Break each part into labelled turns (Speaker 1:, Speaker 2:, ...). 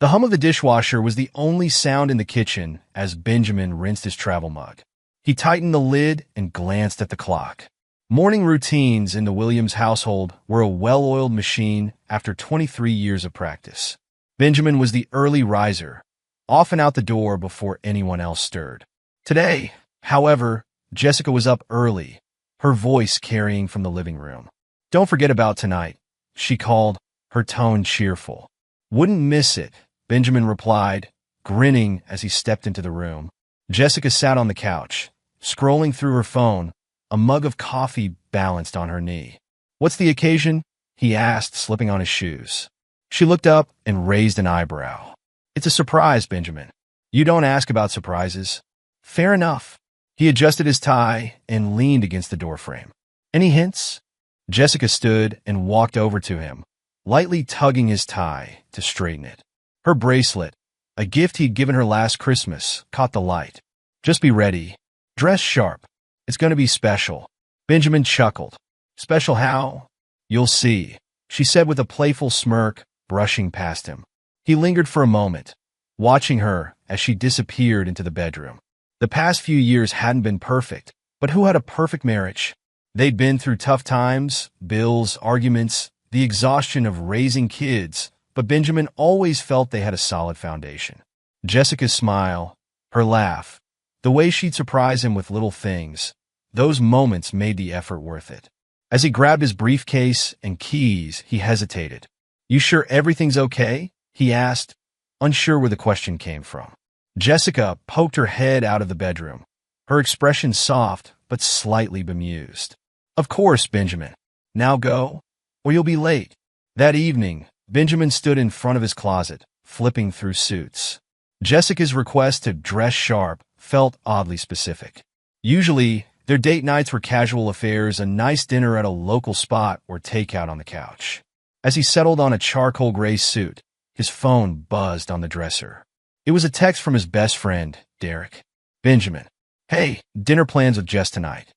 Speaker 1: The hum of the dishwasher was the only sound in the kitchen as Benjamin rinsed his travel mug. He tightened the lid and glanced at the clock. Morning routines in the Williams household were a well-oiled machine after 23 years of practice. Benjamin was the early riser, often out the door before anyone else stirred. Today, however, Jessica was up early, her voice carrying from the living room. "Don't forget about tonight," she called, her tone cheerful. "Wouldn't miss it," Benjamin replied, grinning as he stepped into the room. Jessica sat on the couch, scrolling through her phone, a mug of coffee balanced on her knee. "What's the occasion?" he asked, slipping on his shoes. She looked up and raised an eyebrow. "It's a surprise, Benjamin. You don't ask about surprises." "Fair enough." He adjusted his tie and leaned against the doorframe. "Any hints?" Jessica stood and walked over to him, lightly tugging his tie to straighten it. Her bracelet, a gift he'd given her last Christmas, caught the light. "Just be ready. Dress sharp. It's going to be special." Benjamin chuckled. "Special how?" "You'll see," she said with a playful smirk, brushing past him. He lingered for a moment, watching her as she disappeared into the bedroom. The past few years hadn't been perfect, but who had a perfect marriage? They'd been through tough times, bills, arguments, the exhaustion of raising kids, but Benjamin always felt they had a solid foundation. Jessica's smile, her laugh, the way she'd surprise him with little things, those moments made the effort worth it. As he grabbed his briefcase and keys, he hesitated. "You sure everything's okay?" he asked, unsure where the question came from. Jessica poked her head out of the bedroom, her expression soft but slightly bemused. "Of course, Benjamin. Now go, or you'll be late." That evening, Benjamin stood in front of his closet, flipping through suits. Jessica's request to dress sharp felt oddly specific. Usually, their date nights were casual affairs, a nice dinner at a local spot or takeout on the couch. As he settled on a charcoal gray suit, his phone buzzed on the dresser. It was a text from his best friend, Derek. "Benjamin. Hey, dinner plans with Jess tonight.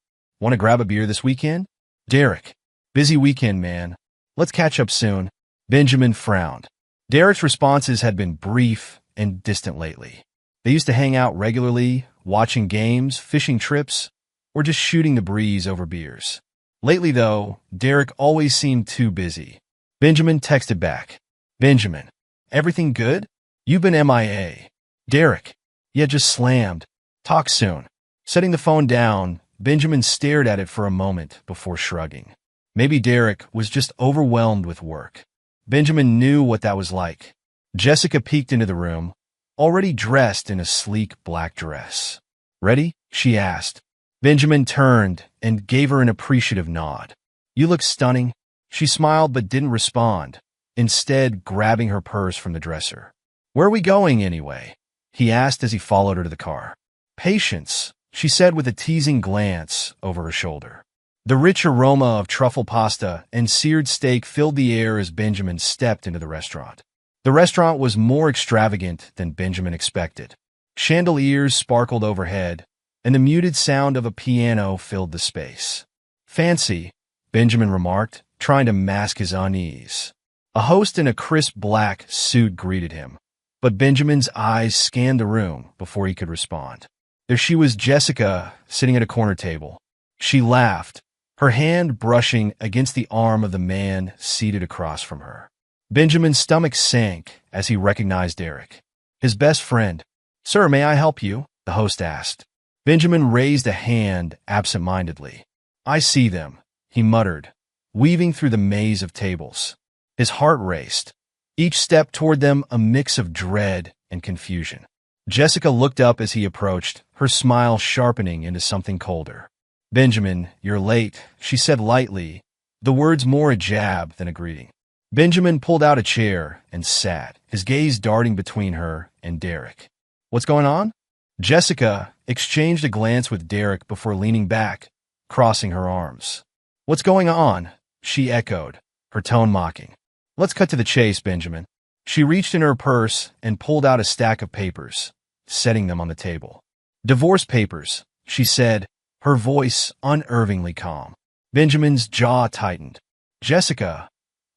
Speaker 1: Want to grab a beer this weekend?" Derek. "Busy weekend, man. Let's catch up soon." Benjamin frowned. Derek's responses had been brief and distant lately. They used to hang out regularly, watching games, fishing trips, or just shooting the breeze over beers. Lately, though, Derek always seemed too busy. Benjamin texted back. "Benjamin. Everything good? You've been MIA. Derek. Yeah, just slammed. Talk soon." Setting the phone down, Benjamin stared at it for a moment before shrugging. Maybe Derek was just overwhelmed with work. Benjamin knew what that was like. Jessica peeked into the room, already dressed in a sleek black dress. "Ready?" she asked. Benjamin turned and gave her an appreciative nod. "You look stunning." She smiled but didn't respond, instead grabbing her purse from the dresser. "Where are we going, anyway?" he asked as he followed her to the car. "Patience," she said with a teasing glance over her shoulder. The rich aroma of truffle pasta and seared steak filled the air as Benjamin stepped into the restaurant. The restaurant was more extravagant than Benjamin expected. Chandeliers sparkled overhead, and the muted sound of a piano filled the space. "Fancy," Benjamin remarked, trying to mask his unease. A host in a crisp black suit greeted him, but Benjamin's eyes scanned the room before he could respond. There she was, Jessica, sitting at a corner table. She laughed, her hand brushing against the arm of the man seated across from her. Benjamin's stomach sank as he recognized Derek, his best friend. "Sir, may I help you?" the host asked. Benjamin raised a hand absent-mindedly. "I see them," he muttered, weaving through the maze of tables. His heart raced, each step toward them a mix of dread and confusion. Jessica looked up as he approached, her smile sharpening into something colder. "Benjamin, you're late," she said lightly, the words more a jab than a greeting. Benjamin pulled out a chair and sat, his gaze darting between her and Derek. "What's going on?" Jessica exchanged a glance with Derek before leaning back, crossing her arms. "What's going on?" she echoed, her tone mocking. "Let's cut to the chase, Benjamin." She reached in her purse and pulled out a stack of papers, setting them on the table. "Divorce papers," she said, her voice unnervingly calm. Benjamin's jaw tightened. "Jessica,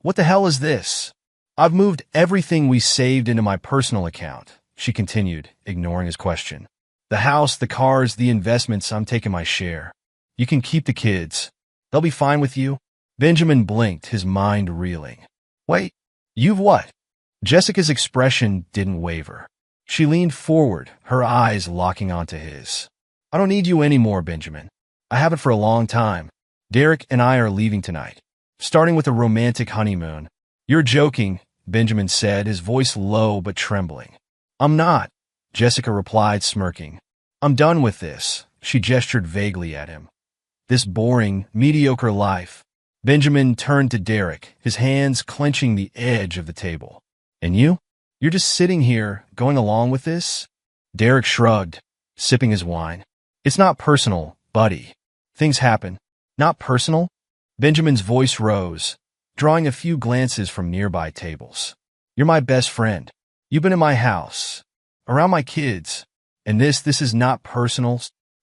Speaker 1: what the hell is this?" I've moved everything we saved into my personal account, she continued, ignoring his question. The house, the cars, the investments, I'm taking my share. You can keep the kids. They'll be fine with you. Benjamin blinked, his mind reeling. Wait, you've what? Jessica's expression didn't waver. She leaned forward, her eyes locking onto his. I don't need you anymore, Benjamin. I haven't for a long time. Derek and I are leaving tonight, starting with a romantic honeymoon. You're joking, Benjamin said, his voice low but trembling. I'm not, Jessica replied, smirking. I'm done with this, she gestured vaguely at him. This boring, mediocre life. Benjamin turned to Derek, his hands clenching the edge of the table. And you? You're just sitting here, going along with this? Derek shrugged, sipping his wine. It's not personal, buddy. Things happen. Not personal? Benjamin's voice rose, drawing a few glances from nearby tables. You're my best friend. You've been in my house, around my kids. And this is not personal.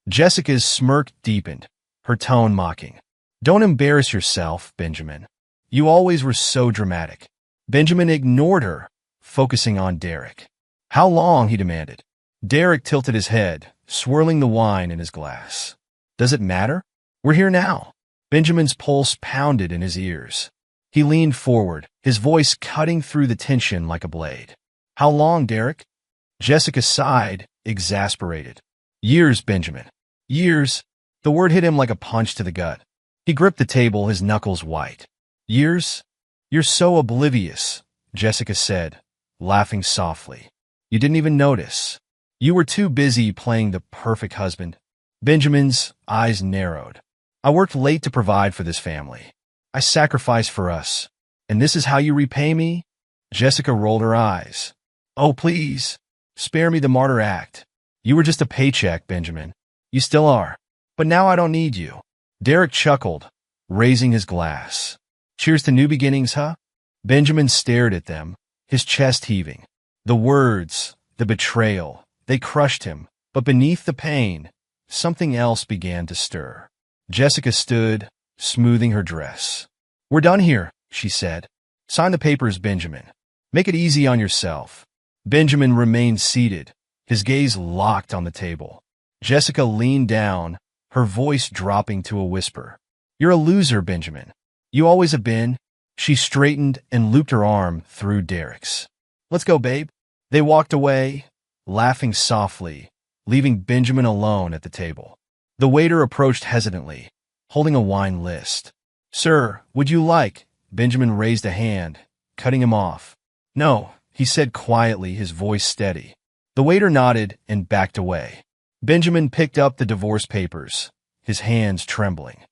Speaker 1: Jessica's smirk deepened, her tone mocking. Don't embarrass yourself, Benjamin. You always were so dramatic. Benjamin ignored her, focusing on Derek. How long? He demanded. Derek tilted his head, swirling the wine in his glass. Does it matter? We're here now. Benjamin's pulse pounded in his ears. He leaned forward, his voice cutting through the tension like a blade. How long, Derek? Jessica sighed, exasperated. Years, Benjamin. Years. The word hit him like a punch to the gut. He gripped the table, his knuckles white. Years? You're so oblivious, Jessica said, laughing softly. You didn't even notice. You were too busy playing the perfect husband. Benjamin's eyes narrowed. I worked late to provide for this family. I sacrificed for us. And this is how you repay me? Jessica rolled her eyes. Oh, please. Spare me the martyr act. You were just a paycheck, Benjamin. You still are. But now I don't need you. Derek chuckled, raising his glass. Cheers to new beginnings, huh? Benjamin stared at them, his chest heaving. The words, the betrayal, they crushed him. But beneath the pain, something else began to stir. Jessica stood, smoothing her dress. We're done here, she said. Sign the papers, Benjamin. Make it easy on yourself. Benjamin remained seated, his gaze locked on the table. Jessica leaned down, her voice dropping to a whisper. You're a loser, Benjamin. You always have been. She straightened and looped her arm through Derek's. Let's go, babe. They walked away, laughing softly, leaving Benjamin alone at the table. The waiter approached hesitantly, holding a wine list. Sir, would you like? Benjamin raised a hand, cutting him off. No, he said quietly, his voice steady. The waiter nodded and backed away. Benjamin picked up the divorce papers, his hands trembling.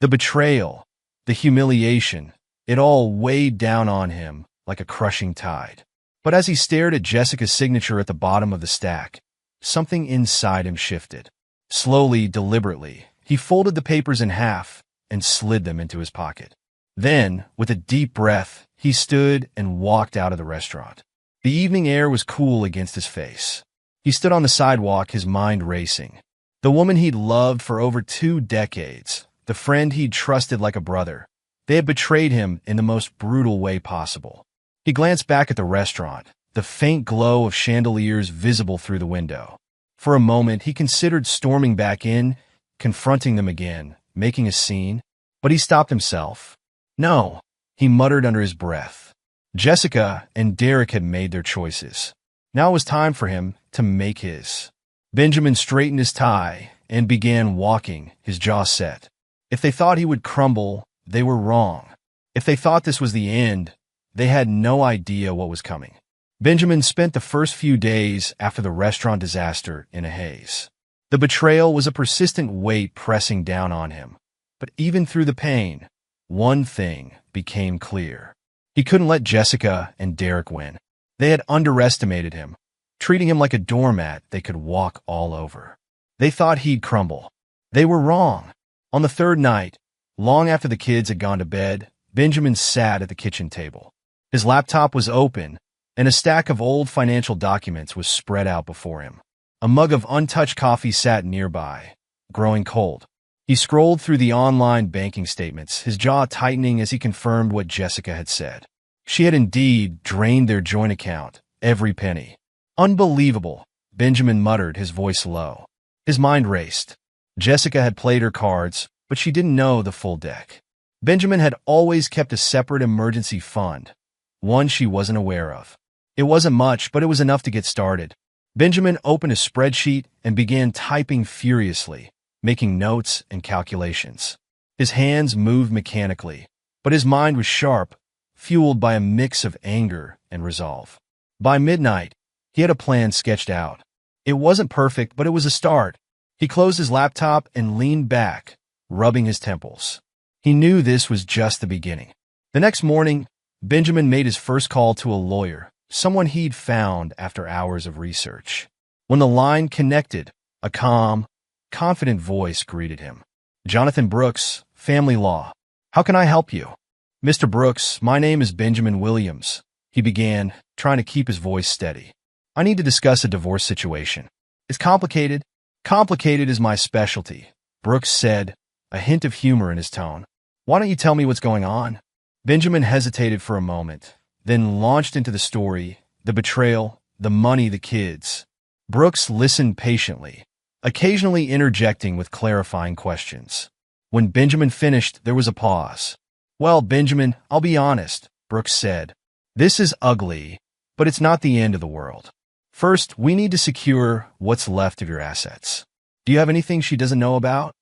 Speaker 1: The betrayal, the humiliation, it all weighed down on him like a crushing tide. But as he stared at Jessica's signature at the bottom of the stack, something inside him shifted. Slowly, deliberately, he folded the papers in half and slid them into his pocket. Then, with a deep breath, he stood and walked out of the restaurant. The evening air was cool against his face. He stood on the sidewalk, his mind racing. The woman he'd loved for over 2 decades, the friend he'd trusted like a brother, they had betrayed him in the most brutal way possible. He glanced back at the restaurant, the faint glow of chandeliers visible through the window. For a moment, he considered storming back in, confronting them again, making a scene, but he stopped himself. No, he muttered under his breath. Jessica and Derek had made their choices. Now it was time for him to make his. Benjamin straightened his tie and began walking, his jaw set. If they thought he would crumble, they were wrong. If they thought this was the end, they had no idea what was coming. Benjamin spent the first few days after the restaurant disaster in a haze. The betrayal was a persistent weight pressing down on him. But even through the pain, one thing became clear. He couldn't let Jessica and Derek win. They had underestimated him, treating him like a doormat they could walk all over. They thought he'd crumble. They were wrong. On the third night, long after the kids had gone to bed, Benjamin sat at the kitchen table. His laptop was open, and a stack of old financial documents was spread out before him. A mug of untouched coffee sat nearby, growing cold. He scrolled through the online banking statements, his jaw tightening as he confirmed what Jessica had said. She had indeed drained their joint account, every penny. Unbelievable, Benjamin muttered, his voice low. His mind raced. Jessica had played her cards, but she didn't know the full deck. Benjamin had always kept a separate emergency fund, one she wasn't aware of. It wasn't much, but it was enough to get started. Benjamin opened a spreadsheet and began typing furiously, making notes and calculations. His hands moved mechanically, but his mind was sharp, fueled by a mix of anger and resolve. By midnight, he had a plan sketched out. It wasn't perfect, but it was a start. He closed his laptop and leaned back, rubbing his temples. He knew this was just the beginning. The next morning, Benjamin made his first call to a lawyer, someone he'd found after hours of research. When the line connected, a calm, confident voice greeted him. "Jonathan Brooks, Family Law. How can I help you?" "Mr. Brooks, my name is Benjamin Williams," he began, trying to keep his voice steady. "I need to discuss a divorce situation." "It's complicated." "Complicated is my specialty," Brooks said, a hint of humor in his tone. "Why don't you tell me what's going on?" Benjamin hesitated for a moment, then launched into the story, the betrayal, the money, the kids. Brooks listened patiently, occasionally interjecting with clarifying questions. When Benjamin finished, there was a pause. "Well, Benjamin, I'll be honest," Brooks said. "This is ugly, but it's not the end of the world. First, we need to secure what's left of your assets. Do you have anything she doesn't know about?"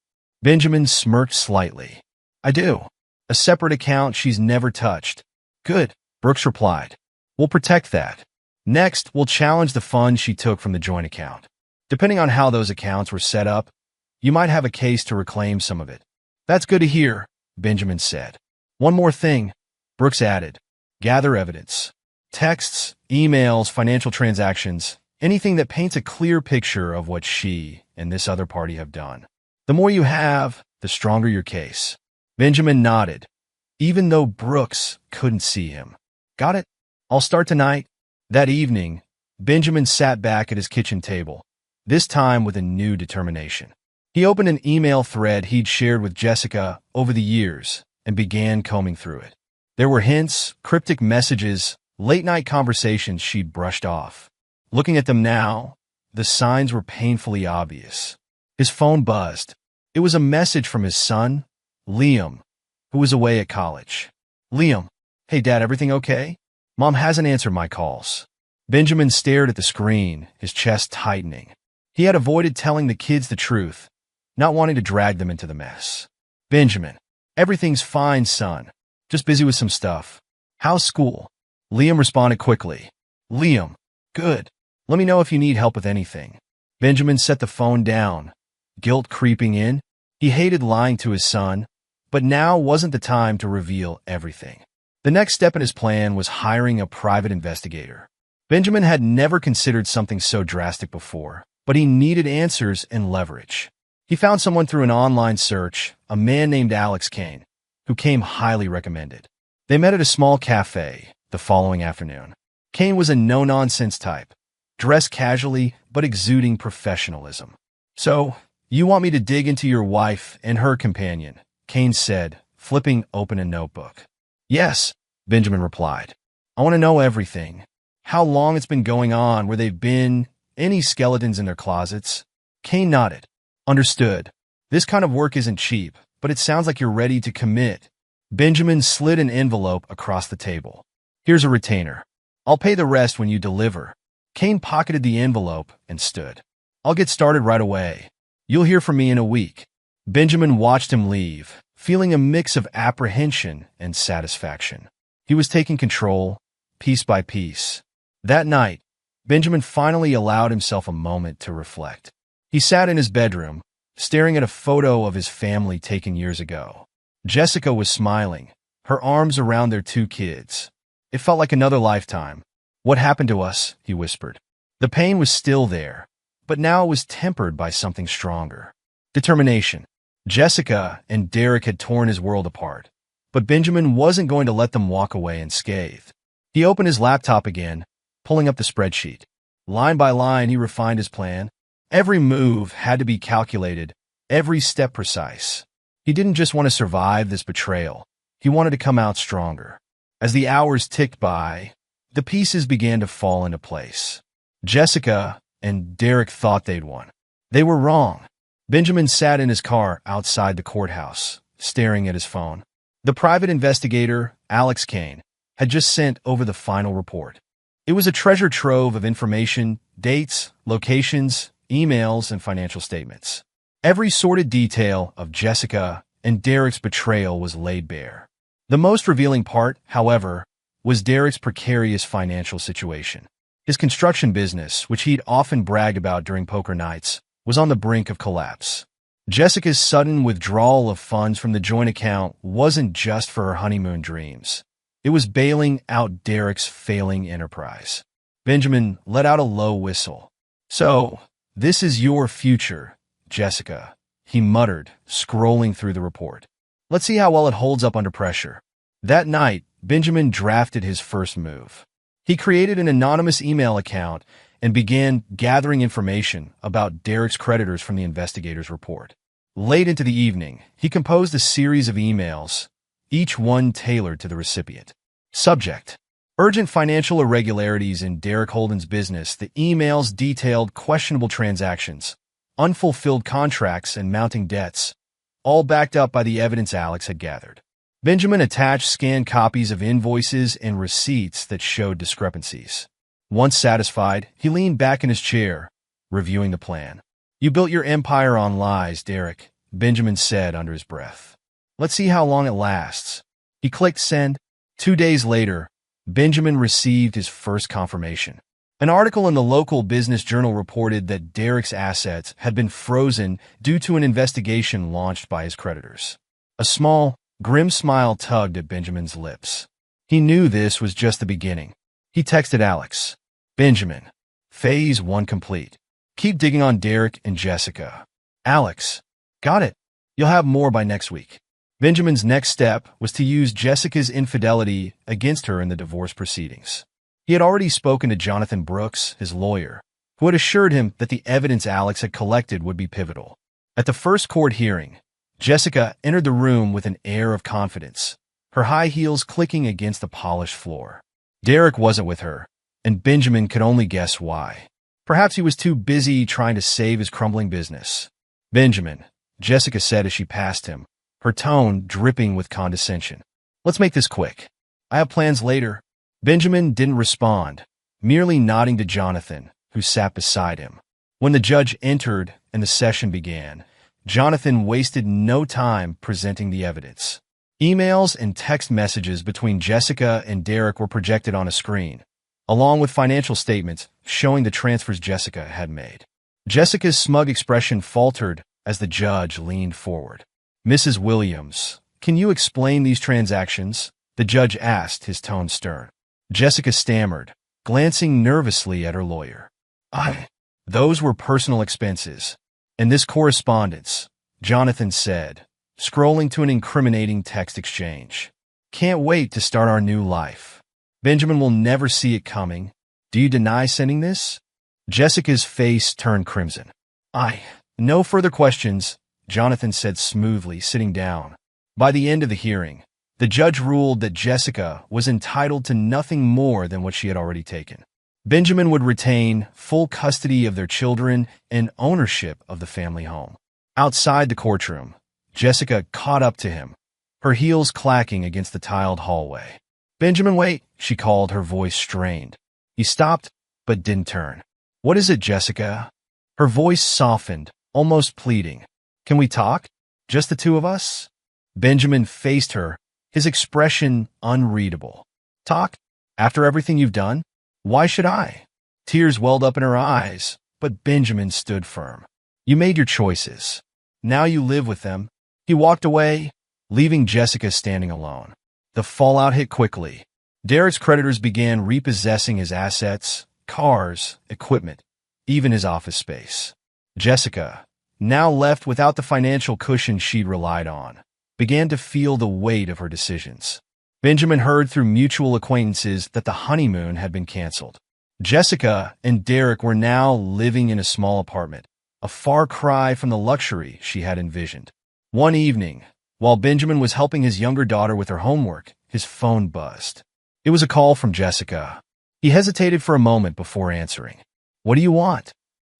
Speaker 1: Benjamin smirked slightly. "I do. A separate account she's never touched." "Good," Brooks replied. "We'll protect that. Next, we'll challenge the funds she took from the joint account. Depending on how those accounts were set up, you might have a case to reclaim some of it." "That's good to hear," Benjamin said. "One more thing," Brooks added. "Gather evidence. Texts, emails, financial transactions, anything that paints a clear picture of what she and this other party have done. The more you have, the stronger your case." Benjamin nodded, even though Brooks couldn't see him. "Got it? I'll start tonight." That evening, Benjamin sat back at his kitchen table, this time with a new determination. He opened an email thread he'd shared with Jessica over the years and began combing through it. There were hints, cryptic messages, late-night conversations she'd brushed off. Looking at them now, the signs were painfully obvious. His phone buzzed. It was a message from his son, Liam, who was away at college. "Liam, hey Dad, everything okay? Mom hasn't answered my calls." Benjamin stared at the screen, his chest tightening. He had avoided telling the kids the truth, not wanting to drag them into the mess. "Benjamin, everything's fine, son. Just busy with some stuff. How's school?" Liam responded quickly. "Liam, good. Let me know if you need help with anything." Benjamin set the phone down, guilt creeping in. He hated lying to his son, but now wasn't the time to reveal everything. The next step in his plan was hiring a private investigator. Benjamin had never considered something so drastic before, but he needed answers and leverage. He found someone through an online search, a man named Alex Kane, who came highly recommended. They met at a small cafe the following afternoon. Kane was a no-nonsense type, dressed casually but exuding professionalism. "So, you want me to dig into your wife and her companion?" Kane said, flipping open a notebook. "Yes," Benjamin replied. "I want to know everything. How long it's been going on, where they've been, any skeletons in their closets." Kane nodded. "Understood. This kind of work isn't cheap, but it sounds like you're ready to commit." Benjamin slid an envelope across the table. "Here's a retainer. I'll pay the rest when you deliver." Kane pocketed the envelope and stood. "I'll get started right away. You'll hear from me in a week." Benjamin watched him leave, feeling a mix of apprehension and satisfaction. He was taking control, piece by piece. That night, Benjamin finally allowed himself a moment to reflect. He sat in his bedroom, staring at a photo of his family taken years ago. Jessica was smiling, her arms around their two kids. It felt like another lifetime. "What happened to us?" he whispered. The pain was still there, but now it was tempered by something stronger. Determination. Jessica and Derek had torn his world apart, but Benjamin wasn't going to let them walk away unscathed. He opened his laptop again, pulling up the spreadsheet. Line by line, he refined his plan. Every move had to be calculated, every step precise. He didn't just want to survive this betrayal. He wanted to come out stronger. As the hours ticked by, the pieces began to fall into place. Jessica and Derek thought they'd won. They were wrong. Benjamin sat in his car outside the courthouse, staring at his phone. The private investigator, Alex Kane, had just sent over the final report. It was a treasure trove of information, dates, locations, emails, and financial statements. Every sordid detail of Jessica and Derek's betrayal was laid bare. The most revealing part, however, was Derek's precarious financial situation. His construction business, which he'd often bragged about during poker nights, was on the brink of collapse. Jessica's sudden withdrawal of funds from the joint account wasn't just for her honeymoon dreams. It was bailing out Derek's failing enterprise. Benjamin let out a low whistle. "So, this is your future, Jessica," he muttered, scrolling through the report. "Let's see how well it holds up under pressure." That night, Benjamin drafted his first move. He created an anonymous email account and began gathering information about Derek's creditors from the investigator's report. Late into the evening, he composed a series of emails, each one tailored to the recipient. Subject: urgent financial irregularities in Derek Holden's business. The emails detailed questionable transactions, unfulfilled contracts, and mounting debts, all backed up by the evidence Alex had gathered. Benjamin attached scanned copies of invoices and receipts that showed discrepancies. Once satisfied, he leaned back in his chair, reviewing the plan. "You built your empire on lies, Derek," Benjamin said under his breath. "Let's see how long it lasts." He clicked send. 2 days later, Benjamin received his first confirmation. An article in the local business journal reported that Derek's assets had been frozen due to an investigation launched by his creditors. A small, grim smile tugged at Benjamin's lips. He knew this was just the beginning. He texted Alex. "Benjamin, Phase 1 complete. Keep digging on Derek and Jessica." Alex, "Got it. You'll have more by next week." Benjamin's next step was to use Jessica's infidelity against her in the divorce proceedings. He had already spoken to Jonathan Brooks, his lawyer, who had assured him that the evidence Alex had collected would be pivotal. At the first court hearing, Jessica entered the room with an air of confidence, her high heels clicking against the polished floor. Derek wasn't with her, and Benjamin could only guess why. Perhaps he was too busy trying to save his crumbling business. "Benjamin," Jessica said as she passed him, her tone dripping with condescension. "Let's make this quick. I have plans later." Benjamin didn't respond, merely nodding to Jonathan, who sat beside him. When the judge entered and the session began, Jonathan wasted no time presenting the evidence. Emails and text messages between Jessica and Derek were projected on a screen, along with financial statements showing the transfers Jessica had made. Jessica's smug expression faltered as the judge leaned forward. "Mrs. Williams, can you explain these transactions?" the judge asked, his tone stern. Jessica stammered, glancing nervously at her lawyer. Those were personal expenses. And this correspondence," Jonathan said, scrolling to an incriminating text exchange. "Can't wait to start our new life. Benjamin will never see it coming. Do you deny sending this?" Jessica's face turned crimson. No further questions," Jonathan said smoothly, sitting down. By the end of the hearing, the judge ruled that Jessica was entitled to nothing more than what she had already taken. Benjamin would retain full custody of their children and ownership of the family home. Outside the courtroom, Jessica caught up to him, her heels clacking against the tiled hallway. "Benjamin, wait," she called, her voice strained. He stopped, but didn't turn. "What is it, Jessica?" Her voice softened, almost pleading. "Can we talk? Just the two of us?" Benjamin faced her, his expression unreadable. "Talk? After everything you've done? Why should I?" Tears welled up in her eyes, but Benjamin stood firm. "You made your choices. Now you live with them." He walked away, leaving Jessica standing alone. The fallout hit quickly. Derek's creditors began repossessing his assets, cars, equipment, even his office space. Jessica, now left without the financial cushion she'd relied on, began to feel the weight of her decisions. Benjamin heard through mutual acquaintances that the honeymoon had been canceled. Jessica and Derek were now living in a small apartment, a far cry from the luxury she had envisioned. One evening, while Benjamin was helping his younger daughter with her homework, his phone buzzed. It was a call from Jessica. He hesitated for a moment before answering. "What do you want?"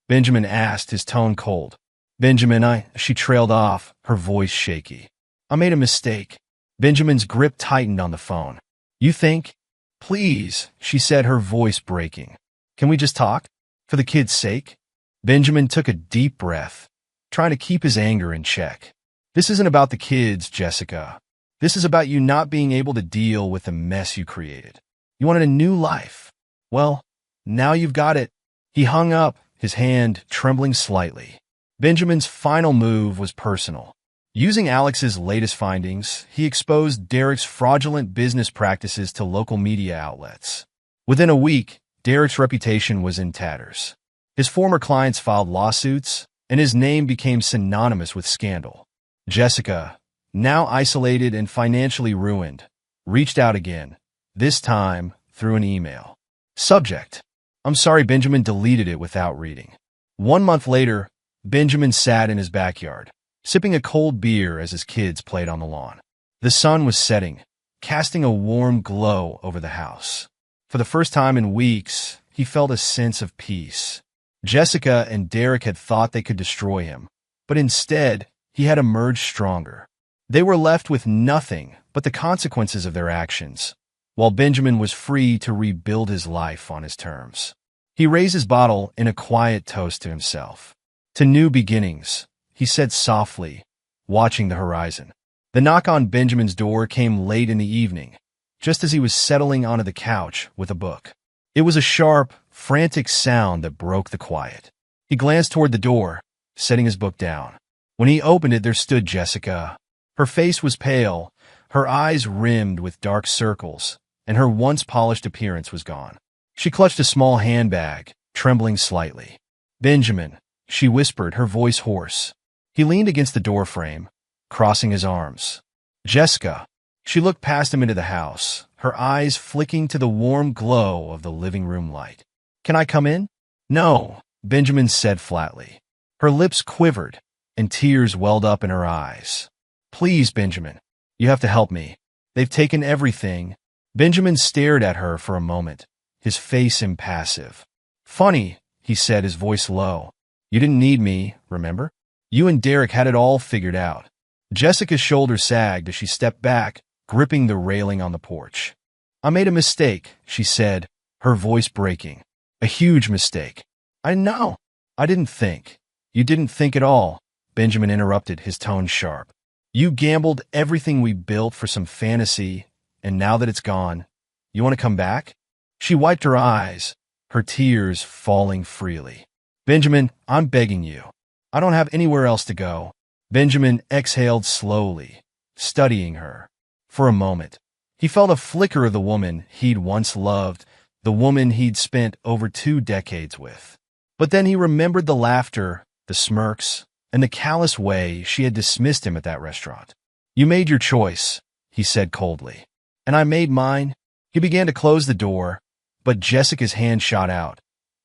Speaker 1: Benjamin asked, his tone cold. "Benjamin, she trailed off, her voice shaky. "I made a mistake." Benjamin's grip tightened on the phone. "You think?" "Please," she said, her voice breaking. "Can we just talk? For the kid's sake?" Benjamin took a deep breath, trying to keep his anger in check. "This isn't about the kids, Jessica. This is about you not being able to deal with the mess you created. You wanted a new life. Well, now you've got it." He hung up, his hand trembling slightly. Benjamin's final move was personal. Using Alex's latest findings, he exposed Derek's fraudulent business practices to local media outlets. Within a week, Derek's reputation was in tatters. His former clients filed lawsuits, and his name became synonymous with scandal. Jessica, now isolated and financially ruined, reached out again, this time through an email. Subject: "I'm sorry." Benjamin deleted it without reading. 1 month later, Benjamin sat in his backyard, sipping a cold beer as his kids played on the lawn. The sun was setting, casting a warm glow over the house. For the first time in weeks, he felt a sense of peace. Jessica and Derek had thought they could destroy him, but instead, he had emerged stronger. They were left with nothing but the consequences of their actions, while Benjamin was free to rebuild his life on his terms. He raised his bottle in a quiet toast to himself. "To new beginnings," he said softly, watching the horizon. The knock on Benjamin's door came late in the evening, just as he was settling onto the couch with a book. It was a sharp, frantic sound that broke the quiet. He glanced toward the door, setting his book down. When he opened it, there stood Jessica. Her face was pale, her eyes rimmed with dark circles, and her once polished appearance was gone. She clutched a small handbag, trembling slightly. "Benjamin," she whispered, her voice hoarse. He leaned against the doorframe, crossing his arms. "Jessica." She looked past him into the house, her eyes flicking to the warm glow of the living room light. "Can I come in?" "No," Benjamin said flatly. Her lips quivered, and tears welled up in her eyes. "Please, Benjamin, you have to help me. They've taken everything." Benjamin stared at her for a moment, his face impassive. "Funny," he said, his voice low. "You didn't need me, remember? You and Derek had it all figured out." Jessica's shoulders sagged as she stepped back, gripping the railing on the porch. "I made a mistake," she said, her voice breaking. "A huge mistake." "I know. I didn't think." "You didn't think at all," Benjamin interrupted, his tone sharp. "You gambled everything we built for some fantasy, and now that it's gone, you want to come back?" She wiped her eyes, her tears falling freely. "Benjamin, I'm begging you. I don't have anywhere else to go." Benjamin exhaled slowly, studying her. For a moment, he felt a flicker of the woman he'd once loved, the woman he'd spent over 2 decades with. But then he remembered the laughter, the smirks, and the callous way she had dismissed him at that restaurant. "You made your choice," he said coldly. "And I made mine." He began to close the door, but Jessica's hand shot out,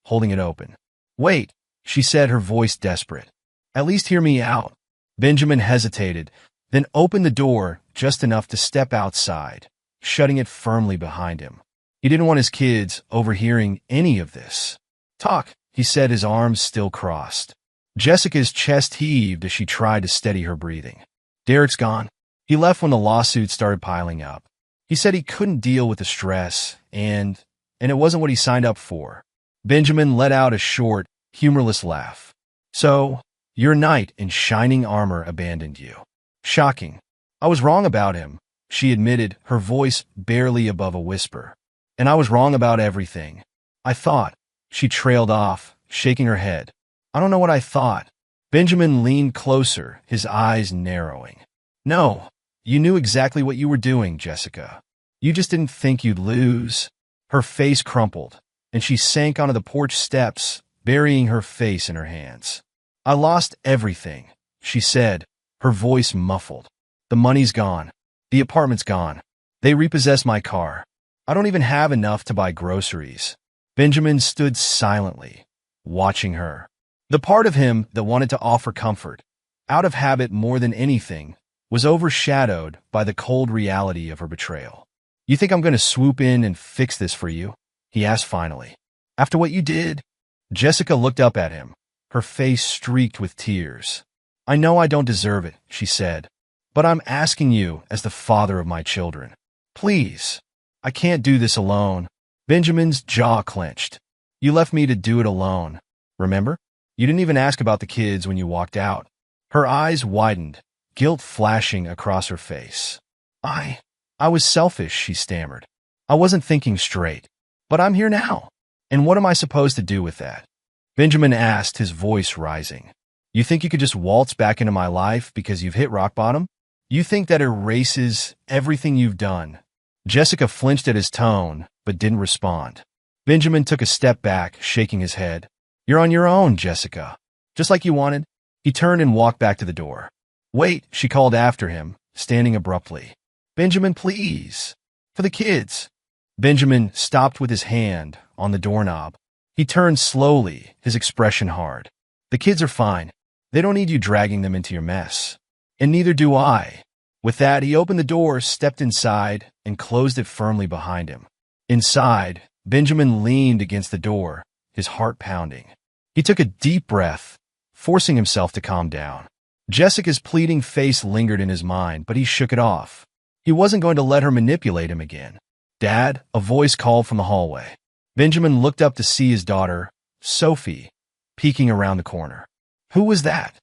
Speaker 1: holding it open. "Wait," she said, her voice desperate. "At least hear me out." Benjamin hesitated, then opened the door just enough to step outside, shutting it firmly behind him. He didn't want his kids overhearing any of this. "Talk," he said, his arms still crossed. Jessica's chest heaved as she tried to steady her breathing. "Derek's gone. He left when the lawsuits started piling up. He said he couldn't deal with the stress, and it wasn't what he signed up for." Benjamin let out a short, humorless laugh. "So, your knight in shining armor abandoned you. Shocking. I was wrong about him," she admitted, her voice barely above a whisper. "And I was wrong about everything. I thought." She trailed off, shaking her head. "I don't know what I thought." Benjamin leaned closer, his eyes narrowing. "No, you knew exactly what you were doing, Jessica. You just didn't think you'd lose." Her face crumpled, and she sank onto the porch steps, burying her face in her hands. "I lost everything," she said, her voice muffled. "The money's gone. The apartment's gone. They repossessed my car. I don't even have enough to buy groceries." Benjamin stood silently, watching her. The part of him that wanted to offer comfort, out of habit more than anything, was overshadowed by the cold reality of her betrayal. You think I'm going to swoop in and fix this for you? He asked finally. After what you did? Jessica looked up at him, her face streaked with tears. I know I don't deserve it, she said, but I'm asking you as the father of my children. Please. I can't do this alone. Benjamin's jaw clenched. You left me to do it alone. Remember? You didn't even ask about the kids when you walked out. Her eyes widened, guilt flashing across her face. I was selfish, she stammered. I wasn't thinking straight. But I'm here now. And what am I supposed to do with that? Benjamin asked, his voice rising. You think you could just waltz back into my life because you've hit rock bottom? You think that erases everything you've done? Jessica flinched at his tone, but didn't respond. Benjamin took a step back, shaking his head. You're on your own, Jessica. Just like you wanted. He turned and walked back to the door. Wait, she called after him, standing abruptly. Benjamin, please. For the kids. Benjamin stopped with his hand on the doorknob. He turned slowly, his expression hard. The kids are fine. They don't need you dragging them into your mess. And neither do I. With that, he opened the door, stepped inside, and closed it firmly behind him. Inside, Benjamin leaned against the door, his heart pounding. He took a deep breath, forcing himself to calm down. Jessica's pleading face lingered in his mind, but he shook it off. He wasn't going to let her manipulate him again. Dad, a voice called from the hallway. Benjamin looked up to see his daughter, Sophie, peeking around the corner. Who was that?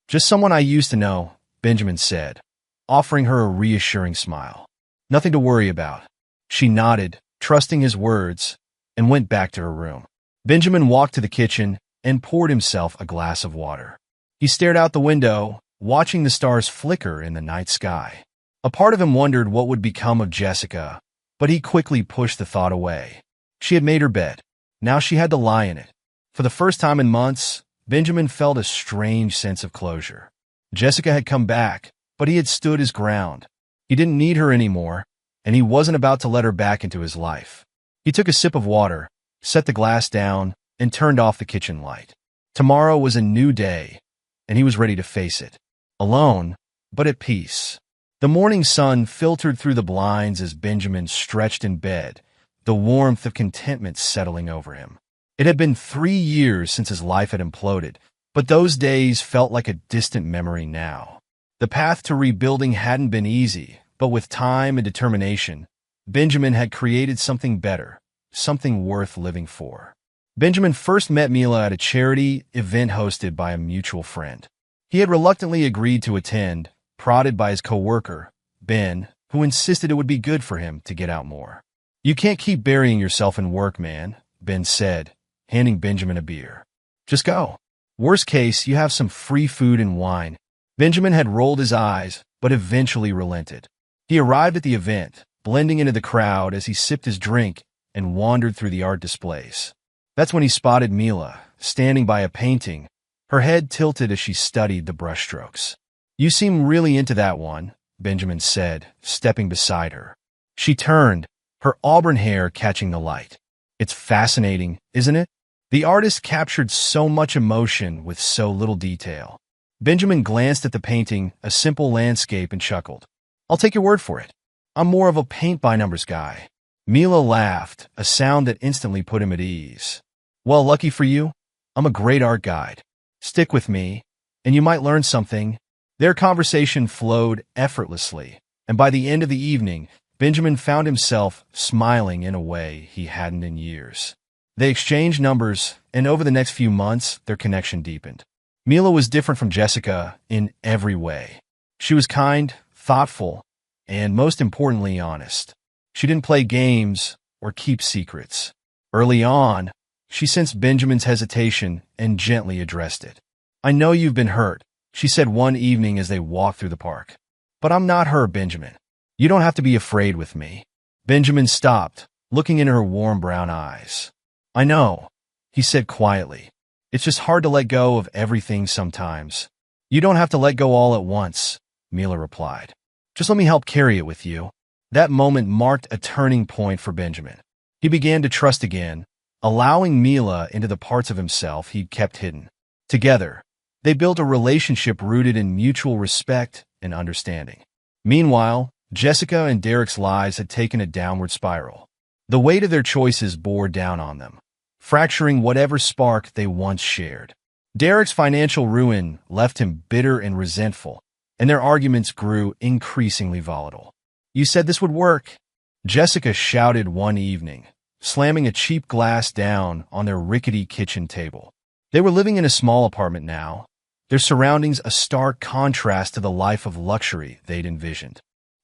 Speaker 1: Just someone I used to know, Benjamin said, offering her a reassuring smile. Nothing to worry about. She nodded, trusting his words, and went back to her room. Benjamin walked to the kitchen and poured himself a glass of water. He stared out the window, watching the stars flicker in the night sky. A part of him wondered what would become of Jessica, but he quickly pushed the thought away. She had made her bed. Now she had to lie in it. For the first time in months, Benjamin felt a strange sense of closure. Jessica had come back, but he had stood his ground. He didn't need her anymore, and he wasn't about to let her back into his life. He took a sip of water, set the glass down, and turned off the kitchen light. Tomorrow was a new day, and he was ready to face it. Alone, but at peace. The morning sun filtered through the blinds as Benjamin stretched in bed, the warmth of contentment settling over him. It had been 3 years since his life had imploded, but those days felt like a distant memory now. The path to rebuilding hadn't been easy, but with time and determination, Benjamin had created something better, something worth living for. Benjamin first met Mila at a charity event hosted by a mutual friend. He had reluctantly agreed to attend, prodded by his coworker, Ben, who insisted it would be good for him to get out more. You can't keep burying yourself in work, man, Ben said, handing Benjamin a beer. Just go. Worst case, you have some free food and wine. Benjamin had rolled his eyes, but eventually relented. He arrived at the event, blending into the crowd as he sipped his drink and wandered through the art displays. That's when he spotted Mila, standing by a painting, her head tilted as she studied the brushstrokes. You seem really into that one, Benjamin said, stepping beside her. She turned, her auburn hair catching the light. It's fascinating, isn't it? The artist captured so much emotion with so little detail. Benjamin glanced at the painting, a simple landscape, and chuckled. I'll take your word for it. I'm more of a paint-by-numbers guy. Mila laughed, a sound that instantly put him at ease. Well, lucky for you, I'm a great art guide. Stick with me, and you might learn something. Their conversation flowed effortlessly, and by the end of the evening, Benjamin found himself smiling in a way he hadn't in years. They exchanged numbers, and over the next few months, their connection deepened. Mila was different from Jessica in every way. She was kind, thoughtful, and most importantly, honest. She didn't play games or keep secrets. Early on, she sensed Benjamin's hesitation and gently addressed it. I know you've been hurt, she said one evening as they walked through the park. But I'm not her, Benjamin. You don't have to be afraid with me. Benjamin stopped, looking into her warm brown eyes. I know, he said quietly. It's just hard to let go of everything sometimes. You don't have to let go all at once, Mila replied. Just let me help carry it with you. That moment marked a turning point for Benjamin. He began to trust again, allowing Mila into the parts of himself he'd kept hidden. Together, they built a relationship rooted in mutual respect and understanding. Meanwhile, Jessica and Derek's lives had taken a downward spiral. The weight of their choices bore down on them, fracturing whatever spark they once shared. Derek's financial ruin left him bitter and resentful, and their arguments grew increasingly volatile. "You said this would work," Jessica shouted one evening, slamming a cheap glass down on their rickety kitchen table. They were living in a small apartment now, their surroundings a stark contrast to the life of luxury they'd envisioned.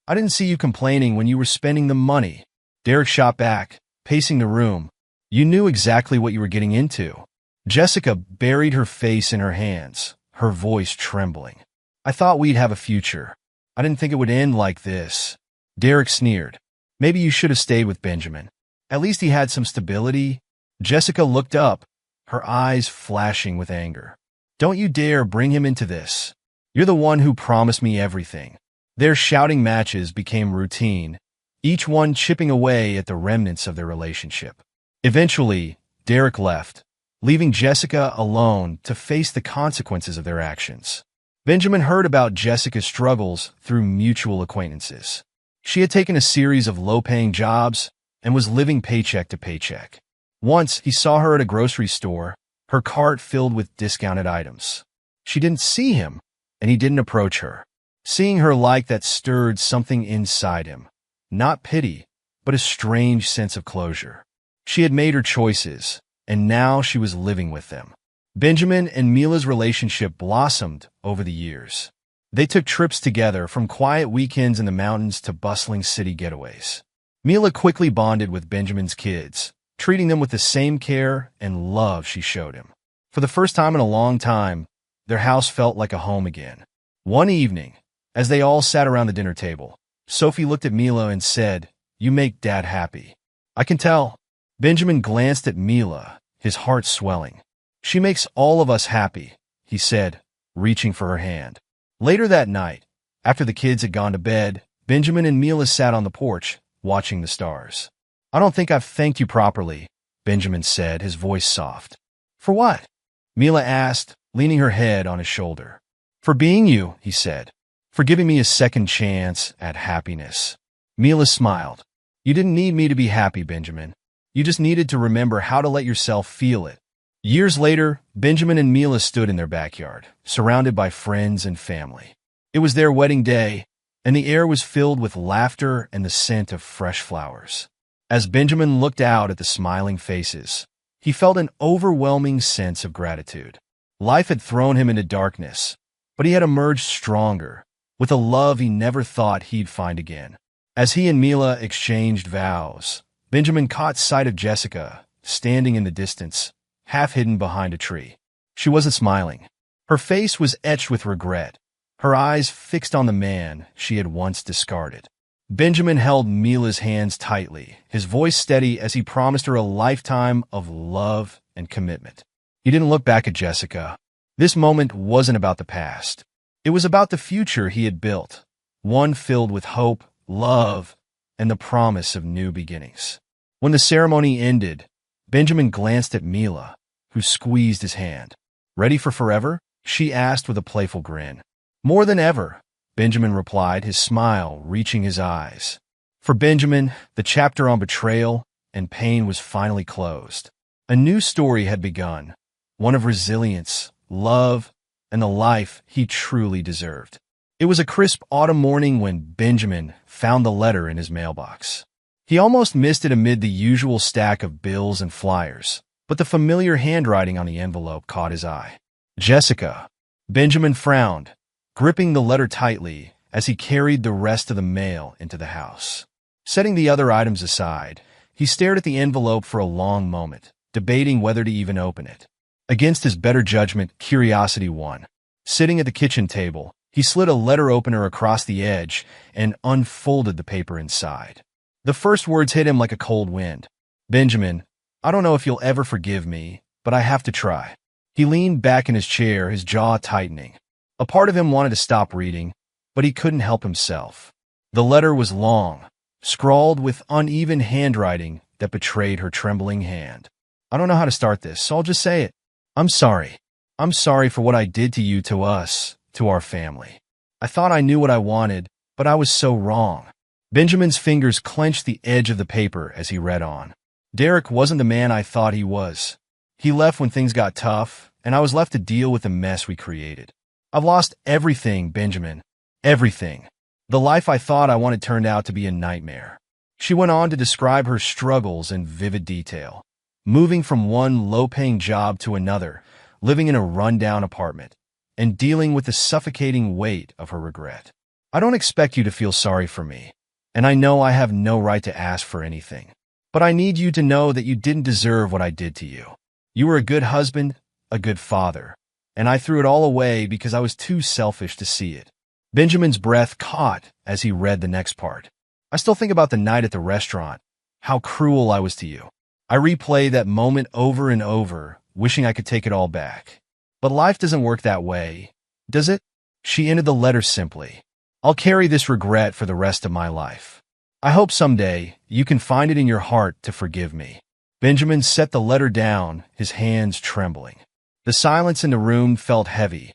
Speaker 1: "I didn't see you complaining when you were spending the money," Derek shot back, pacing the room. "You knew exactly what you were getting into." Jessica buried her face in her hands, her voice trembling. "I thought we'd have a future. I didn't think it would end like this." Derek sneered. "Maybe you should have stayed with Benjamin. At least he had some stability." Jessica looked up, her eyes flashing with anger. "Don't you dare bring him into this. You're the one who promised me everything." Their shouting matches became routine, each one chipping away at the remnants of their relationship. Eventually, Derek left, leaving Jessica alone to face the consequences of their actions. Benjamin heard about Jessica's struggles through mutual acquaintances. She had taken a series of low-paying jobs and was living paycheck to paycheck. Once, he saw her at a grocery store, her cart filled with discounted items. She didn't see him, and he didn't approach her. Seeing her like that stirred something inside him. Not pity, but a strange sense of closure. She had made her choices, and now she was living with them. Benjamin and Mila's relationship blossomed over the years. They took trips together, from quiet weekends in the mountains to bustling city getaways. Mila quickly bonded with Benjamin's kids, treating them with the same care and love she showed him. For the first time in a long time, their house felt like a home again. One evening, as they all sat around the dinner table, Sophie looked at Mila and said, "You make Dad happy." "I can tell." Benjamin glanced at Mila, his heart swelling. "She makes all of us happy," he said, reaching for her hand. Later that night, after the kids had gone to bed, Benjamin and Mila sat on the porch, watching the stars. "I don't think I've thanked you properly," Benjamin said, his voice soft. "For what?" Mila asked, leaning her head on his shoulder. "For being you," he said. "For giving me a second chance at happiness." Mila smiled. "You didn't need me to be happy, Benjamin. You just needed to remember how to let yourself feel it." Years later, Benjamin and Mila stood in their backyard, surrounded by friends and family. It was their wedding day, and the air was filled with laughter and the scent of fresh flowers. As Benjamin looked out at the smiling faces, he felt an overwhelming sense of gratitude. Life had thrown him into darkness, but he had emerged stronger, with a love he never thought he'd find again. As he and Mila exchanged vows, Benjamin caught sight of Jessica, standing in the distance, half hidden behind a tree. She wasn't smiling. Her face was etched with regret, her eyes fixed on the man she had once discarded. Benjamin held Mila's hands tightly, his voice steady as he promised her a lifetime of love and commitment. He didn't look back at Jessica. This moment wasn't about the past. It was about the future he had built, one filled with hope, love, and the promise of new beginnings. When the ceremony ended, Benjamin glanced at Mila, who squeezed his hand. "Ready for forever?" she asked with a playful grin. "More than ever," Benjamin replied, his smile reaching his eyes. For Benjamin, the chapter on betrayal and pain was finally closed. A new story had begun, one of resilience, love, and the life he truly deserved. It was a crisp autumn morning when Benjamin found the letter in his mailbox. He almost missed it amid the usual stack of bills and flyers, but the familiar handwriting on the envelope caught his eye. "Jessica." Benjamin frowned, gripping the letter tightly as he carried the rest of the mail into the house. Setting the other items aside, he stared at the envelope for a long moment, debating whether to even open it. Against his better judgment, curiosity won. Sitting at the kitchen table, he slid a letter opener across the edge and unfolded the paper inside. The first words hit him like a cold wind. "Benjamin, I don't know if you'll ever forgive me, but I have to try." He leaned back in his chair, his jaw tightening. A part of him wanted to stop reading, but he couldn't help himself. The letter was long, scrawled with uneven handwriting that betrayed her trembling hand. "I don't know how to start this, so I'll just say it. I'm sorry. I'm sorry for what I did to you, to us, to our family. I thought I knew what I wanted, but I was so wrong. Benjamin's fingers clenched the edge of the paper as he read on. Derek wasn't the man I thought he was. He left when things got tough, and I was left to deal with the mess we created. I've lost everything, Benjamin. Everything. The life I thought I wanted turned out to be a nightmare. She went on to describe her struggles in vivid detail, moving from one low-paying job to another, living in a rundown apartment, and dealing with the suffocating weight of her regret. I don't expect you to feel sorry for me, and I know I have no right to ask for anything. But I need you to know that you didn't deserve what I did to you. You were a good husband, a good father, and I threw it all away because I was too selfish to see it. Benjamin's breath caught as he read the next part. I still think about the night at the restaurant, how cruel I was to you. I replay that moment over and over, wishing I could take it all back. But life doesn't work that way, does it? She ended the letter simply. I'll carry this regret for the rest of my life. I hope someday you can find it in your heart to forgive me. Benjamin set the letter down, his hands trembling. The silence in the room felt heavy,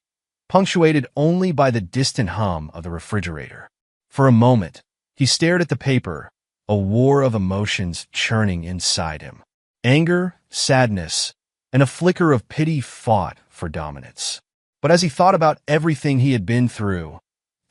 Speaker 1: punctuated only by the distant hum of the refrigerator. For a moment, he stared at the paper, a war of emotions churning inside him. Anger, sadness, and a flicker of pity fought for dominance. But as he thought about everything he had been through,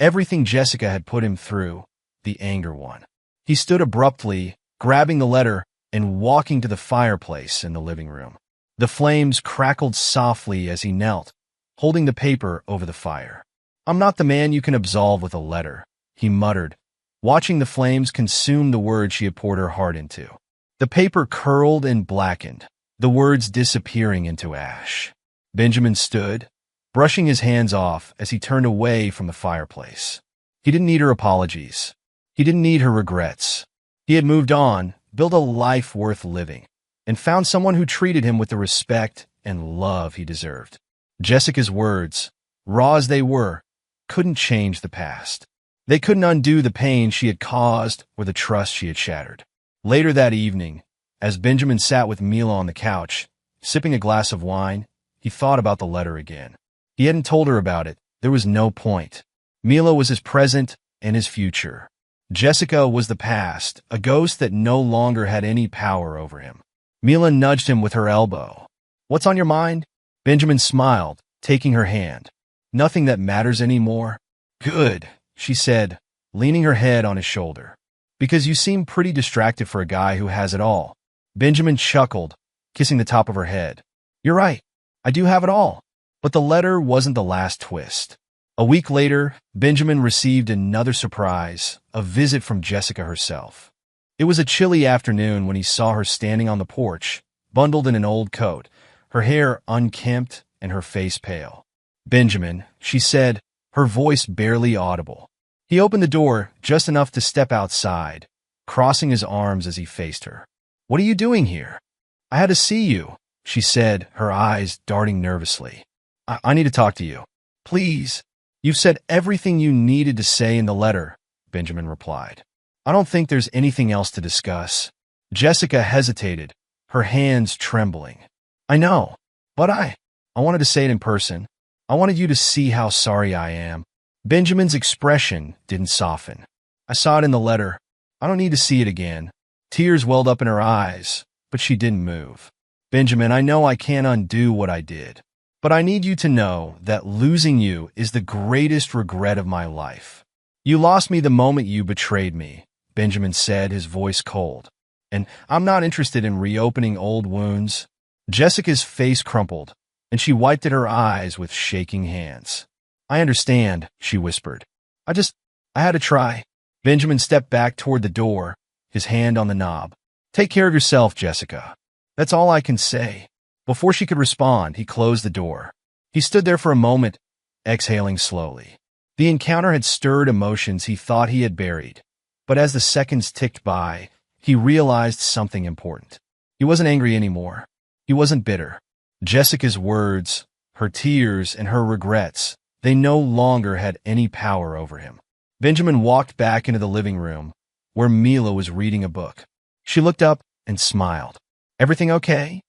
Speaker 1: everything Jessica had put him through, the anger won. He stood abruptly, grabbing the letter and walking to the fireplace in the living room. The flames crackled softly as he knelt, holding the paper over the fire. I'm not the man you can absolve with a letter, he muttered, watching the flames consume the words she had poured her heart into. The paper curled and blackened, the words disappearing into ash. Benjamin stood, brushing his hands off as he turned away from the fireplace. He didn't need her apologies. He didn't need her regrets. He had moved on, built a life worth living, and found someone who treated him with the respect and love he deserved. Jessica's words, raw as they were, couldn't change the past. They couldn't undo the pain she had caused or the trust she had shattered. Later that evening, as Benjamin sat with Mila on the couch, sipping a glass of wine, he thought about the letter again. He hadn't told her about it. There was no point. Mila was his present and his future. Jessica was the past, a ghost that no longer had any power over him. Mila nudged him with her elbow. What's on your mind? Benjamin smiled, taking her hand. Nothing that matters anymore. Good, she said, leaning her head on his shoulder. Because you seem pretty distracted for a guy who has it all. Benjamin chuckled, kissing the top of her head. You're right. I do have it all. But the letter wasn't the last twist. A week later, Benjamin received another surprise, a visit from Jessica herself. It was a chilly afternoon when he saw her standing on the porch, bundled in an old coat, her hair unkempt and her face pale. Benjamin, she said, her voice barely audible. He opened the door just enough to step outside, crossing his arms as he faced her. What are you doing here? I had to see you, she said, her eyes darting nervously. I need to talk to you. Please. You've said everything you needed to say in the letter, Benjamin replied. I don't think there's anything else to discuss. Jessica hesitated, her hands trembling. I know, but I wanted to say it in person. I wanted you to see how sorry I am. Benjamin's expression didn't soften. I saw it in the letter. I don't need to see it again. Tears welled up in her eyes, but she didn't move. Benjamin, I know I can't undo what I did. But I need you to know that losing you is the greatest regret of my life. You lost me the moment you betrayed me, Benjamin said, his voice cold. And I'm not interested in reopening old wounds. Jessica's face crumpled, and she wiped at her eyes with shaking hands. I understand, she whispered. I had to try. Benjamin stepped back toward the door, his hand on the knob. Take care of yourself, Jessica. That's all I can say. Before she could respond, he closed the door. He stood there for a moment, exhaling slowly. The encounter had stirred emotions he thought he had buried, but as the seconds ticked by, he realized something important. He wasn't angry anymore. He wasn't bitter. Jessica's words, her tears, and her regrets, they no longer had any power over him. Benjamin walked back into the living room, where Mila was reading a book. She looked up and smiled. Everything okay?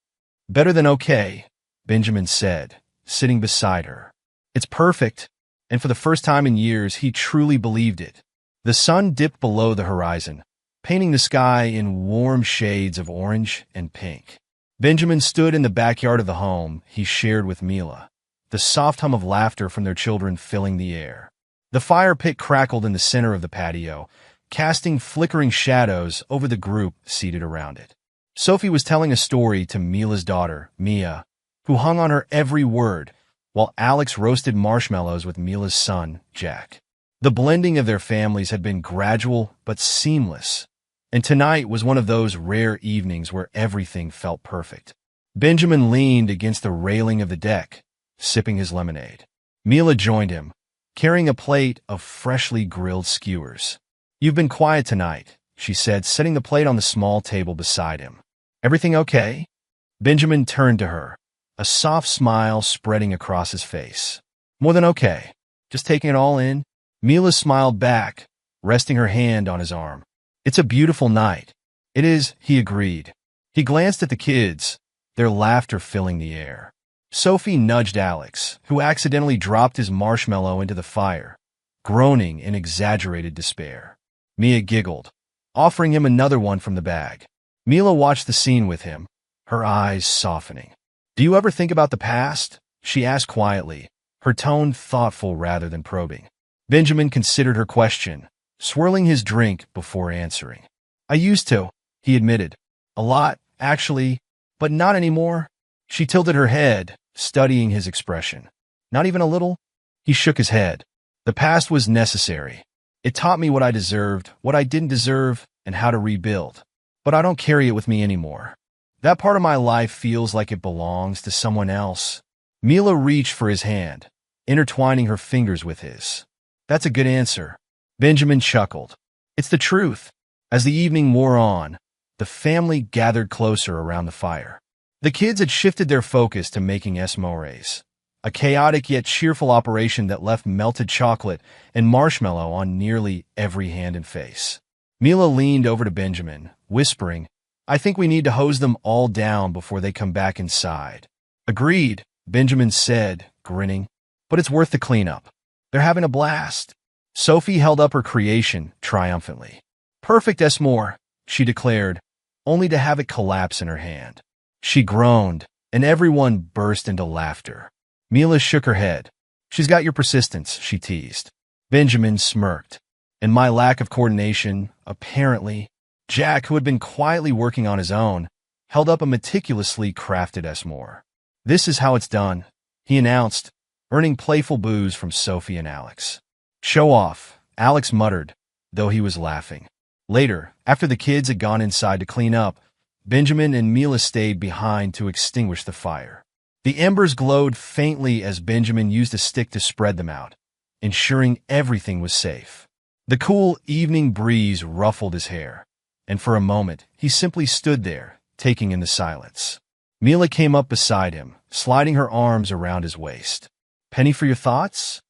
Speaker 1: Better than okay, Benjamin said, sitting beside her. It's perfect, and for the first time in years, he truly believed it. The sun dipped below the horizon, painting the sky in warm shades of orange and pink. Benjamin stood in the backyard of the home he shared with Mila, the soft hum of laughter from their children filling the air. The fire pit crackled in the center of the patio, casting flickering shadows over the group seated around it. Sophie was telling a story to Mila's daughter, Mia, who hung on her every word, while Alex roasted marshmallows with Mila's son, Jack. The blending of their families had been gradual but seamless, and tonight was one of those rare evenings where everything felt perfect. Benjamin leaned against the railing of the deck, sipping his lemonade. Mila joined him, carrying a plate of freshly grilled skewers. "You've been quiet tonight," she said, setting the plate on the small table beside him. "Everything okay?" Benjamin turned to her, a soft smile spreading across his face. "More than okay. Just taking it all in." Mila smiled back, resting her hand on his arm. "It's a beautiful night." "It is," he agreed. He glanced at the kids, their laughter filling the air. Sophie nudged Alex, who accidentally dropped his marshmallow into the fire, groaning in exaggerated despair. Mia giggled, offering him another one from the bag. Mila watched the scene with him, her eyes softening. "Do you ever think about the past?" she asked quietly, her tone thoughtful rather than probing. Benjamin considered her question, swirling his drink before answering. "I used to," he admitted. "A lot, actually, but not anymore." She tilted her head, studying his expression. "Not even a little?" He shook his head. "The past was necessary. It taught me what I deserved, what I didn't deserve, and how to rebuild. But I don't carry it with me anymore. That part of my life feels like it belongs to someone else." Mila reached for his hand, intertwining her fingers with his. "That's a good answer." Benjamin chuckled. "It's the truth." As the evening wore on, the family gathered closer around the fire. The kids had shifted their focus to making s'mores, a chaotic yet cheerful operation that left melted chocolate and marshmallow on nearly every hand and face. Mila leaned over to Benjamin, whispering, "I think we need to hose them all down before they come back inside." "Agreed," Benjamin said, grinning. "But it's worth the cleanup. They're having a blast." Sophie held up her creation triumphantly. "Perfect s'more," she declared, only to have it collapse in her hand. She groaned, and everyone burst into laughter. Mila shook her head. "She's got your persistence," she teased. Benjamin smirked. "And my lack of coordination, apparently." Jack, who had been quietly working on his own, held up a meticulously crafted s'more. "This is how it's done," he announced, earning playful boos from Sophie and Alex. "Show off," Alex muttered, though he was laughing. Later, after the kids had gone inside to clean up, Benjamin and Mila stayed behind to extinguish the fire. The embers glowed faintly as Benjamin used a stick to spread them out, ensuring everything was safe. The cool evening breeze ruffled his hair, and for a moment he simply stood there, taking in the silence. Mila came up beside him, sliding her arms around his waist. "Penny for your thoughts?"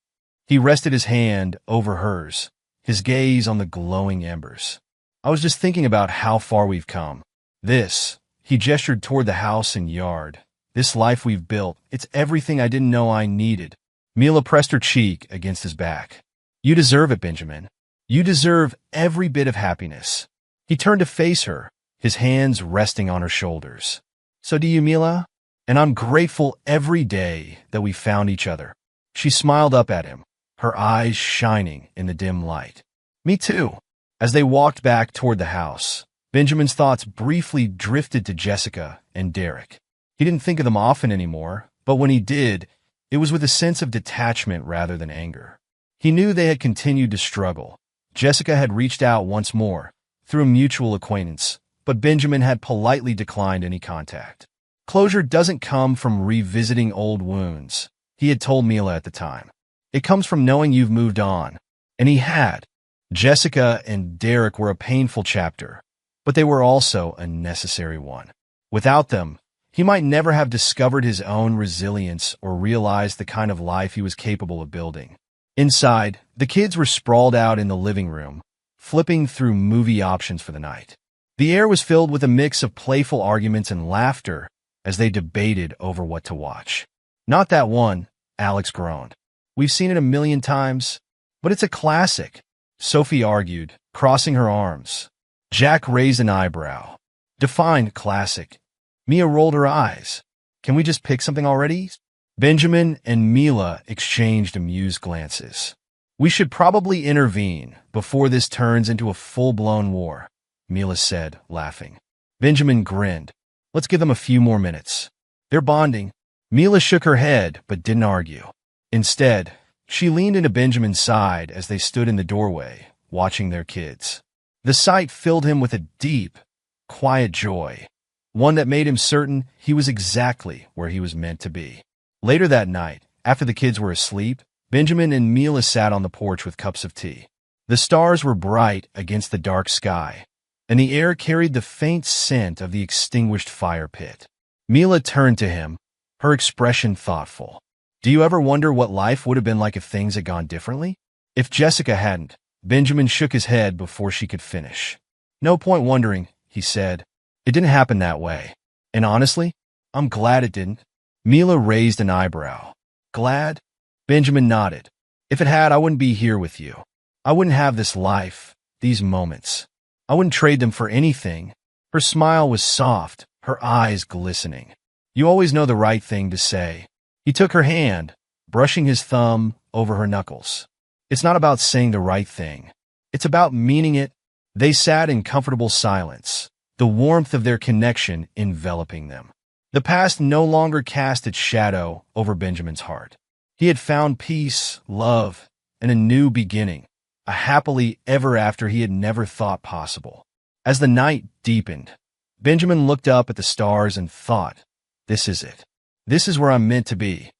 Speaker 1: He rested his hand over hers, his gaze on the glowing embers. "I was just thinking about how far we've come. This," he gestured toward the house and yard, "this life we've built, it's everything I didn't know I needed." Mila pressed her cheek against his back. "You deserve it, Benjamin. You deserve every bit of happiness." He turned to face her, his hands resting on her shoulders. "So do you, Mila? And I'm grateful every day that we found each other." She smiled up at him, her eyes shining in the dim light. "Me too." As they walked back toward the house, Benjamin's thoughts briefly drifted to Jessica and Derek. He didn't think of them often anymore, but when he did, it was with a sense of detachment rather than anger. He knew they had continued to struggle. Jessica had reached out once more, through a mutual acquaintance, but Benjamin had politely declined any contact. "Closure doesn't come from revisiting old wounds," he had told Mila at the time. "It comes from knowing you've moved on." And he had. Jessica and Derek were a painful chapter, but they were also a necessary one. Without them, he might never have discovered his own resilience or realized the kind of life he was capable of building. Inside, the kids were sprawled out in the living room, flipping through movie options for the night. The air was filled with a mix of playful arguments and laughter as they debated over what to watch. "Not that one," Alex groaned. "We've seen it a million times, but it's a classic." Sophie argued, crossing her arms. Jack raised an eyebrow. Defined classic. Mia rolled her eyes. Can we just pick something already? Benjamin and Mila exchanged amused glances. We should probably intervene before this turns into a full-blown war, Mila said, laughing. Benjamin grinned. Let's give them a few more minutes. They're bonding. Mila shook her head but didn't argue. Instead, she leaned into Benjamin's side as they stood in the doorway, watching their kids. The sight filled him with a deep, quiet joy, one that made him certain he was exactly where he was meant to be. Later that night, after the kids were asleep, Benjamin and Mila sat on the porch with cups of tea. The stars were bright against the dark sky, and the air carried the faint scent of the extinguished fire pit. Mila turned to him, her expression thoughtful. Do you ever wonder what life would have been like if things had gone differently? If Jessica hadn't, Benjamin shook his head before she could finish. No point wondering, he said. It didn't happen that way. And honestly, I'm glad it didn't. Mila raised an eyebrow. Glad? Benjamin nodded. If it had, I wouldn't be here with you. I wouldn't have this life, these moments. I wouldn't trade them for anything. Her smile was soft, her eyes glistening. You always know the right thing to say. He took her hand, brushing his thumb over her knuckles. It's not about saying the right thing. It's about meaning it. They sat in comfortable silence, the warmth of their connection enveloping them. The past no longer cast its shadow over Benjamin's heart. He had found peace, love, and a new beginning, a happily ever after he had never thought possible. As the night deepened, Benjamin looked up at the stars and thought, this is it. This is where I'm meant to be.